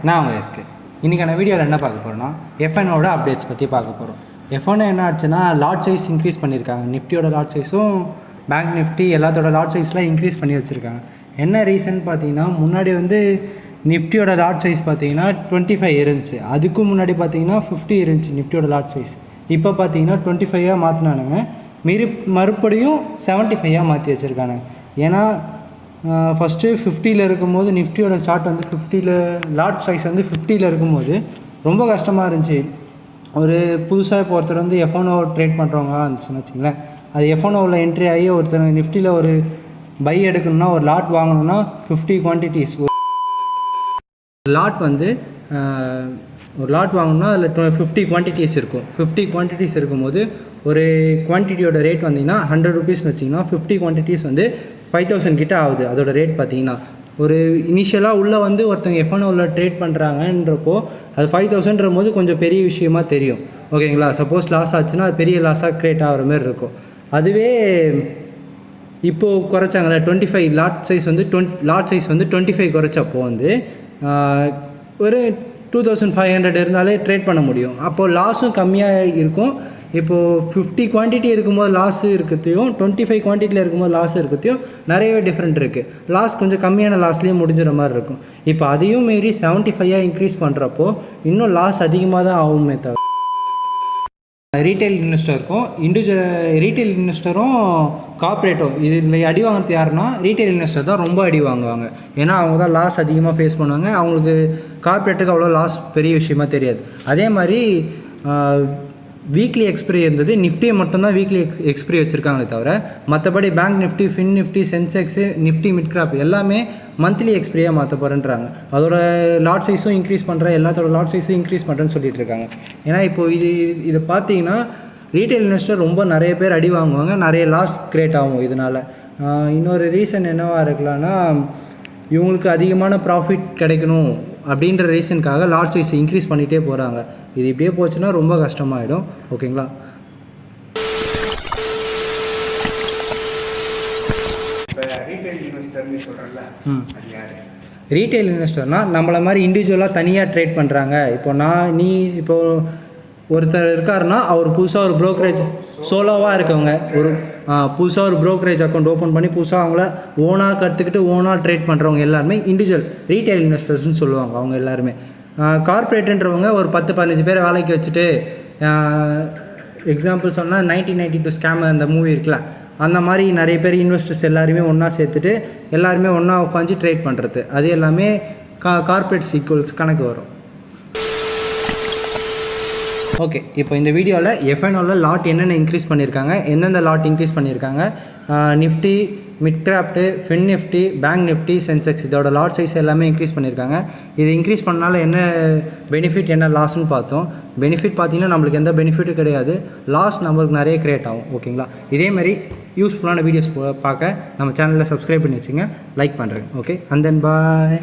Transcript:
நான் உங்கள் எஸ்கே. இன்றைக்கான வீடியோவில் என்ன பார்க்க போகிறோன்னா எஃப்எனோட அப்டேட்ஸ் பற்றி பார்க்க போகிறோம். எஃப்என் என்ன ஆச்சுன்னா லாட் சைஸ் இன்க்ரீஸ் பண்ணியிருக்காங்க. நிஃப்டியோட லாட் சைஸும் பேங்க் நிஃப்டி எல்லாத்தோட லாட் சைஸ்லாம் இன்க்ரீஸ் பண்ணி வச்சுருக்காங்க. என்ன ரீசன் பார்த்தீங்கன்னா முன்னாடி நிஃப்டியோட லாட் சைஸ் பார்த்தீங்கன்னா 25 இருந்துச்சு. அதுக்கும் முன்னாடி பார்த்தீங்கன்னா 50 இருந்துச்சு நிஃப்டியோட லாட் சைஸ். இப்போ பார்த்தீங்கன்னா 25 மாற்றினானுங்க. மறுபடியும் 75 மாற்றி வச்சுருக்கானுங்க. ஏன்னா ஃபஸ்ட்டு 50 இருக்கும்போது நிஃப்டியோட சார்ட் 50 லாட் சைஸ் 50 இருக்கும்போது ரொம்ப கஷ்டமாக இருந்துச்சு. ஒரு புதுசாக இப்போ ஒருத்தர் எஃப்என்ஓ ட்ரேட் பண்ணுறவங்க இருந்துச்சுன்னு வச்சுங்களேன். அது எஃப்என்ஓவில் என்ட்ரி ஆகி ஒருத்தர் நிஃப்டியில் ஒரு பை எடுக்கணும்னா ஒரு லாட் வாங்கணும்னா 50 குவான்டிட்டிஸ் லாட் ஒரு லாட் வாங்கணும்னா அதில் 50 குவான்டிட்டிஸ் இருக்கும். 50 குவான்டிட்டிஸ் இருக்கும்போது ஒரு குவான்டிட்டியோட ரேட் வந்தீங்கன்னா 100 ருபீஸ்னு வச்சிங்கன்னா 50 குவான்டிட்டிஸ் 5000 கிட்ட ஆகுது. அதோட ரேட் பார்த்தீங்கன்னா ஒரு இனிஷியலாக உள்ளே ஒருத்தங்க எஃப்என்ஓவில் ட்ரேட் பண்ணுறாங்கன்றப்போ அது 5000ன்ற போது கொஞ்சம் பெரிய விஷயமா தெரியும். ஓகேங்களா? சப்போஸ் லாஸ் ஆச்சுன்னா அது பெரிய லாஸாக க்ரியேட் ஆகிற மாதிரி இருக்கும். அதுவே இப்போது குறைச்சாங்களே 25 லாட் சைஸ் லாட் சைஸ் 25 குறைச்சப்போ ஒரு 2500 இருந்தாலே ட்ரேட் பண்ண முடியும். அப்போது லாஸும் கம்மியாக இருக்கும். இப்போது 50 குவான்டிட்டி இருக்கும்போது லாஸ் இருக்கிறதையும் 25 குவான்டிட்டியில் இருக்கும்போது லாஸ் இருக்கிறதையும் நிறையவே டிஃப்ரெண்ட் இருக்குது. லாஸ் கொஞ்சம் கம்மியான லாஸ்லேயும் முடிஞ்சிற மாதிரி இருக்கும். இப்போ அதையும் மீறி 75 இன்க்ரீஸ் பண்ணுறப்போ இன்னும் லாஸ் அதிகமாக தான் ஆகுமே தவிர ரீட்டைல் இன்வெஸ்டருக்கும் ரீட்டைல் இன்வெஸ்டரும் கார்ப்பரேட்டும் இதில் அடி வாங்குறது யாருன்னா ரீட்டைல் இன்வெஸ்டர் தான் ரொம்ப அடி வாங்குவாங்க. ஏன்னா அவங்க தான் லாஸ் அதிகமாக ஃபேஸ் பண்ணுவாங்க. அவங்களுக்கு கார்ப்பரேட்டுக்கு அவ்வளோ லாஸ் பெரிய விஷயமா தெரியாது. அதே மாதிரி வீக்லி எக்ஸ்பிரி இருந்தது. நிஃப்டியை மட்டும்தான் வீக்லி எக்ஸ்பிரி வச்சுருக்காங்களே தவிர மற்றபடி Bank Nifty, Fin Nifty, Sensex, Nifty mid cap எல்லாமே மந்த்லி எக்ஸ்பிரியாக மாற்ற போகிறேன்றாங்க. அதோட லாட் சைஸும் இன்க்ரீஸ் பண்ணுறேன், எல்லாத்தோட லாட் சைஸும் இன்க்ரீஸ் பண்ணுறேன்னு சொல்லிட்டு இருக்காங்க. ஏன்னா இப்போது இதை பார்த்தீங்கன்னா ரீட்டைல் இன்வெஸ்டர் ரொம்ப நிறைய பேர் அடி வாங்குவாங்க, நிறைய லாஸ் க்ரியேட் ஆகும் இதனால். இன்னொரு ரீசன் என்னவாக இருக்கலாம்னா இவங்களுக்கு அதிகமான ப்ராஃபிட் கிடைக்கணும் அப்படின்ற ரீசனுக்காக லாட் சைஸ் இன்க்ரீஸ் பண்ணிகிட்டே போகிறாங்க. இது இப்படியே போச்சுன்னா ரொம்ப கஷ்டமாயிடும். ஓகேங்களா? ரீட்டைல் இன்வெஸ்டர்னால் நம்மளை மாதிரி இண்டிவிஜுவலாக தனியாக ட்ரேட் பண்ணுறாங்க. இப்போது ஒருத்தர் இருக்காருன்னா அவர் புதுசாக ஒரு ப்ரோக்கரேஜ் சோலோவாக இருக்கவங்க புதுசாக ஒரு ப்ரோக்கரேஜ் அக்கௌண்ட் ஓப்பன் பண்ணி புதுசாக அவங்கள ஓனாக கற்றுக்கிட்டு ஓனாக ட்ரேட் பண்ணுறவங்க எல்லாருமே இண்டிவிஜுவல் ரீட்டைல் இன்வெஸ்டர்ஸ்னு சொல்லுவாங்க. அவங்க எல்லாருமே கார்ப்பரேட்டுன்றவங்க ஒரு 10-15 பேரை வேலைக்கு வச்சுட்டு எக்ஸாம்பிள் சொன்னால் 1992 ஸ்கேம் அந்த மூவி இருக்குல்ல, அந்த மாதிரி நிறைய பேர் இன்வெஸ்டர்ஸ் எல்லாருமே ஒன்றா சேர்த்துட்டு எல்லாருமே ஒன்றா உட்காந்து ட்ரேட் பண்ணுறது, அது எல்லாமே கார்ப்பரேட் ஈக்குவல்ஸ் கணக்கு வரும். ஓகே, இப்போ இந்த வீடியோவில் எஃப்என்ஓவில் லாட் என்னென்ன இன்க்ரீஸ் பண்ணியிருக்காங்க, எந்தெந்த லாட் இன்க்ரீஸ் பண்ணியிருக்காங்க, Nifty, mid grabbed, fin Nifty, bank Nifty, Sensex இதோட லாட் சைஸ் எல்லாமே இன்க்ரீஸ் பண்ணியிருக்காங்க. இது இன்க்ரீஸ் பண்ணால என்ன பெனிஃபிட் என்ன லாஸ்ன்னு பார்த்தோம். பெனிஃபிட் பார்த்தீங்கன்னா நம்மளுக்கு எந்த பெனிஃபிட்டும் கிடையாது, லாஸ் நம்மளுக்கு நிறைய க்ரியேட் ஆகும். ஓகேங்களா? இதேமாதிரி யூஸ்ஃபுல்லான வீடியோஸ் பார்க்க நம்ம சேனலில் சப்ஸ்கிரைப் பண்ணி வச்சுங்க, லைக் பண்ணுறேன். Okay, and then bye.